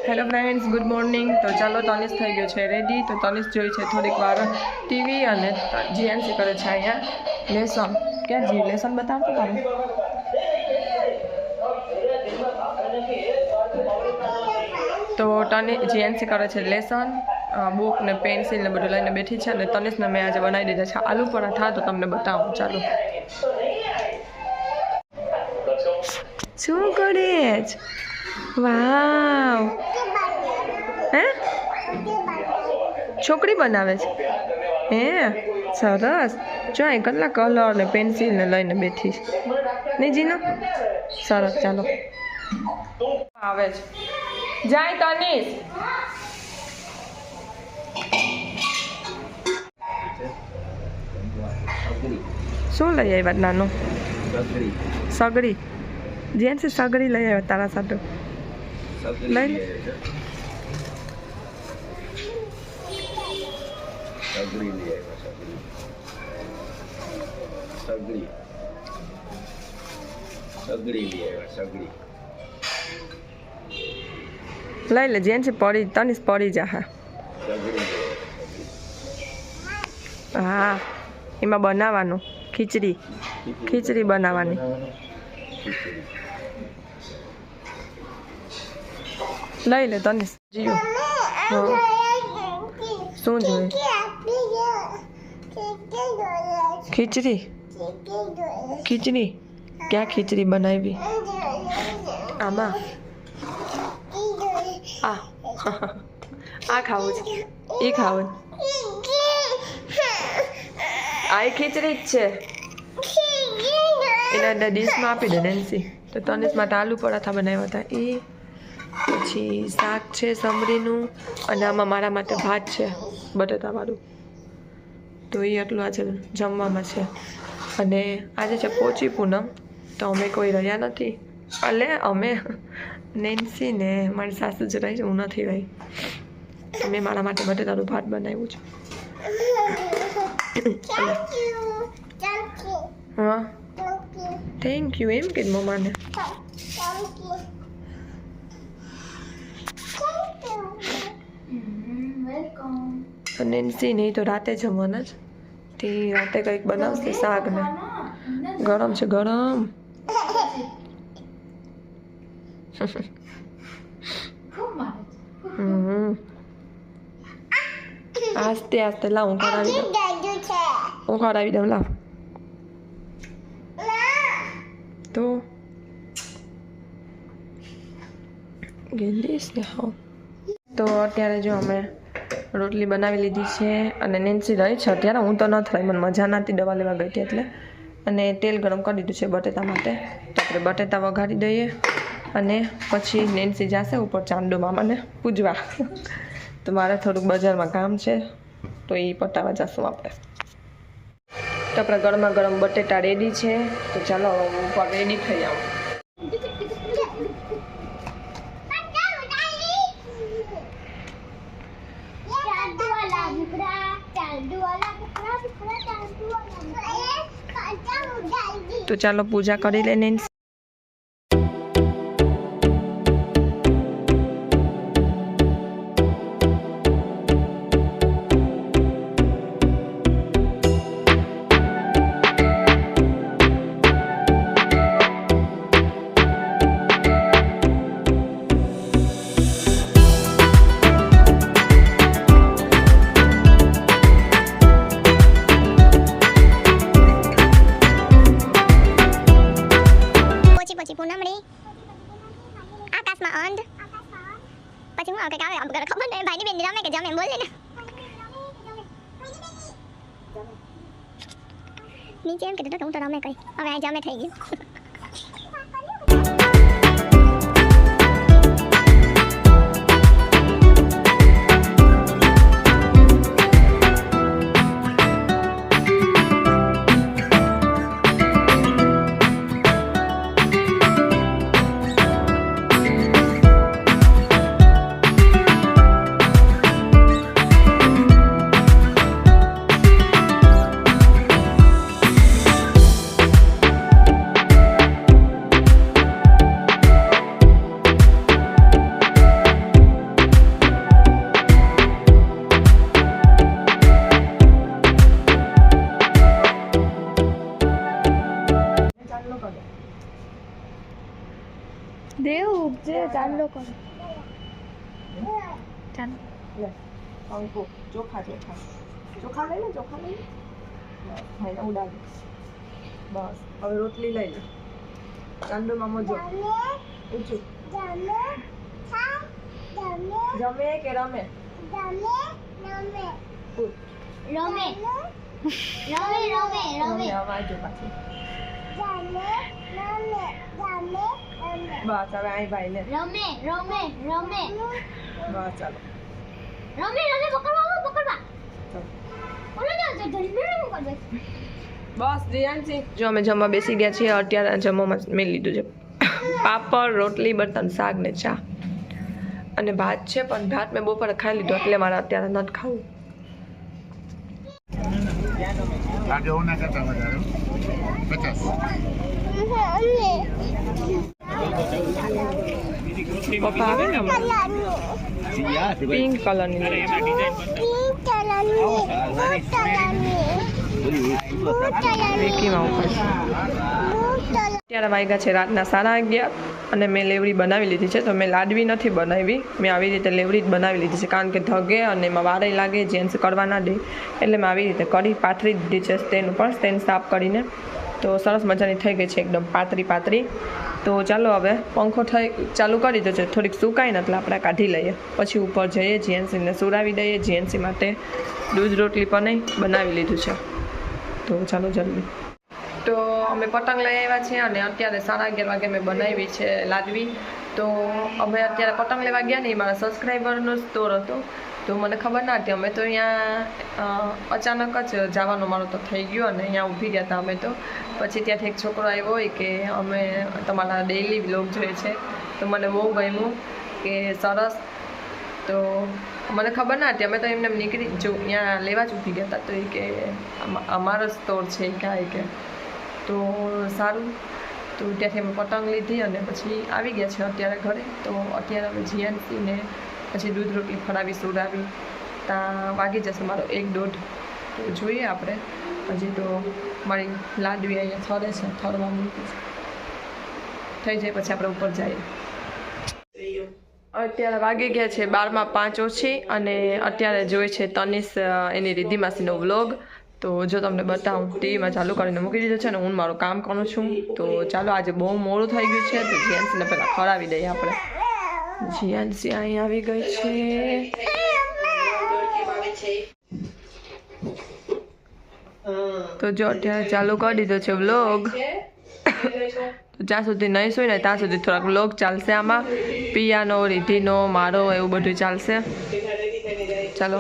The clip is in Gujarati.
Hello friends, good morning. તો ચાલો, તનિષ થઈ ગયો છે રેડી. તો તનિષ જોઈ છે થોડીક વાર ટીવી અને જીએનસી કરે છે અહીંયા લેસન. ક્યાં જી લેસન બતાવતો તારું? તો જીએનસી કરે છે લેસન, બુક ને પેન્સિલ ને બધું લઈને બેઠી છે. અને તનિષને મેં આજે બનાવી દીધા છે આલુ પરાઠા. તો તમને બતાવું, ચાલો. શું કરે છે? વાવ, હે છોકરી બનાવે છે? હે સરસ. જો અહીં કેટલા કલર ને પેન્સિલ ને લઈને બેઠી છે. નહીં જીનો? સરસ, ચાલો. આવે છે, જાય તનિષ. શું લઈ આવ્યા નાનું? સગડી. જેન્સી સગડી લઈ આવ્યા તારા સાથે. લઈ લે. લઈ લે જેન્સી, પડી તનિષ પડી જા. હા, એમાં બનાવવાનું ખીચડી બનાવવાની. લઈ લે તનિષ. જીઓ શું જોઈએ? ખીચડી. ક્યાં ખીચડી બનાવી? આમાં આ ખાવું છે, એ ખાવું. આ ખીચડી જ છે. એના ડીશમાં આપી દે નેન્સી. તો તનિષ માટે આલુ પરાઠા બનાવ્યા હતા એ. પછી શાક છે સમરીનું, અને આમાં મારા માટે ભાત છે બટેટાવાળું. તો એ એટલું આજે જમવામાં છે. અને આજે છે પોચી પૂનમ. તો અમે કોઈ રહ્યા નથી. અમે નેન્સી ને મારી સાસુ જ રહી છે, હું નથી રહી. મેં મારા માટે બટેટાનું ભાત બનાવ્યું છે. હા, થેન્ક યુ એમ કે મમ્માને. તો નેન્સી નહીં તો રાતે જમવાના જ. તે રાતે કંઈક બનાવશે શાક ને. ગરમ છે, ગરમ. આસ્તે આસ્તે લાવ, હું ખવડાવી દઉં. લાવ તો ગેલીશ ને. હા, તો અત્યારે જો અમે રોટલી બનાવી લીધી છે. અને નેન્સી રહી છે અત્યારે. હું તો નથી રહી, મને મજા નહોતી, દવા લેવા ગઈ હતી એટલે. અને તેલ ગરમ કરી દીધું છે બટેટા માટે. તો આપણે બટેટા વઘારી દઈએ. અને પછી નેન્સી જશે ઉપર ચાંદો મામાને પૂજવા. તો મારે થોડુંક બજારમાં કામ છે, તો એ પતાવવા જશું આપણે. તો આપણા ગરમા ગરમ બટેટા રેડી છે. તો ચાલો ઉપર રેડી થઈ આવું. તો ચાલો પૂજા કરી લે નેન્સી. પૂનમણી આકાશમાં અંધ. પછી હું આવે ખબર નહીં. ભાઈની બેન રમે કે જમે બોલ ને. નીચે એમ કીધું કે હું તો રમે કઈ. હવે આ જમે થઈ ગયું. જે ચાંદલો કરો ચાલો લે પંખો ચોખા ચોખા ચોખા લઈ લે ચોખા લઈ લે ભાઈ ઉડાડે બસ હવે રોટલી લઈ લે ચાંદોમાં મજો ઊંચું જમે કે રમે ઉઠ. રમે હવે અવાજો પાછી બસ હવે આઈ ભાઈ લે રમે બસ ચાલો પકડવા ઓલો જો ધરી કરવે બસ જીયાનસી જો અમે જમવા બેસી ગયા છીએ અત્યારે જમવામાં મેં લીધું છે પાપડ રોટલી બર્તન શાક ને ચા અને ભાત છે પણ ભાત મેં બપોરે ખાઈ લીધું એટલે મારે અત્યારે નથી ખાવું લાગે ઓના કરતા વધારે 50 પપ્પા આવે ને પિંક કલરની લઈ વિકીમાં ઉપર અત્યારે વાગ્યા છે રાતના 11:30 અને મેં લેવડી બનાવી લીધી છે તો મેં લાડવી નથી બનાવી મેં આવી રીતે લેવડી જ બનાવી લીધી છે કારણ કે ધગે અને એમાં વારે લાગે જેન્ટ્સ કરવા ના દે એટલે મેં આવી રીતે કરી પાથરી દીધી છે સ્ટેન્ડ ઉપર સ્ટેન્ડ સાફ કરીને તો સરસ મજાની થઈ ગઈ છે એકદમ પાતળી તો ચાલો હવે પંખો ચાલુ કરી દો છે થોડીક સુકાય ને એટલે આપણે કાઢી લઈએ પછી ઉપર જઈએ જીએનસીને સુરાવી દઈએ જીએનસી માટે દૂધ રોટલી પણ બનાવી લીધું છે તો ચાલો જલ્દી તો અમે પતંગ લઈ આવ્યા છીએ અને અત્યારે 11:30 વાગે મેં બનાવી છે લાડવી તો અમે અત્યારે પતંગ લેવા ગયા નહીં મારા સબસ્ક્રાઈબરનો સ્ટોર હતો તો મને ખબર ના હતી અમે તો અહીંયા અચાનક જ જવાનું મારું તો થઈ ગયું અને અહીંયા ઊભી ગયા હતા અમે તો પછી ત્યાંથી એક છોકરો આવ્યો હોય કે અમે તમારા ડેઈલી વ્લોગ જોઈએ છે તો મને બહુ ગમ્યું કે સરસ તો મને ખબર ના હતી અમે તો એમને નીકળી જો અહીંયા લેવા જ ઊભી ગયા હતા તો એ કે અમારો સ્ટોર છે કાંઈ કે તો સારું તો ત્યાંથી અમે પતંગ લીધી અને પછી આવી ગયા છે અત્યારે ઘરે તો અત્યારે અમે જીયાનસીને પછી દૂધ રોટલી ફરાવી સુરાવી ત્યાં વાગી જશે મારો 1-1.5 તો જોઈએ આપણે હજી તો મારી લાડવી અહીંયા થરે છે થરવા મૂકી છે થઈ જાય પછી આપણે ઉપર જઈએ અત્યારે વાગી ગયા છે 12:05 અને અત્યારે જોઈએ છે તનિષ એની રિદ્ધિ માસીનો વ્લોગ તો જો તમને બતાવું ટીવીમાં ચાલુ કરીને મૂકી દીધો છે ને હું મારું કામ કરું છું તો ચાલો આજે બહુ મોડું થઈ ગયું છે તો જીયાનસીને પહેલાં ખવડાવી દઈએ આપણે જીયાનસી અહીં આવી ગઈ છે તો જો અત્યારે ચાલુ કરી દીધો છે વ્લોગ તો જ્યાં સુધી નહીં સુઈ ને ત્યાં સુધી થોડાક વ્લોગ ચાલશે આમાં પિયાનો રિદ્ધિનો મારો એવું બધું ચાલશે ચાલો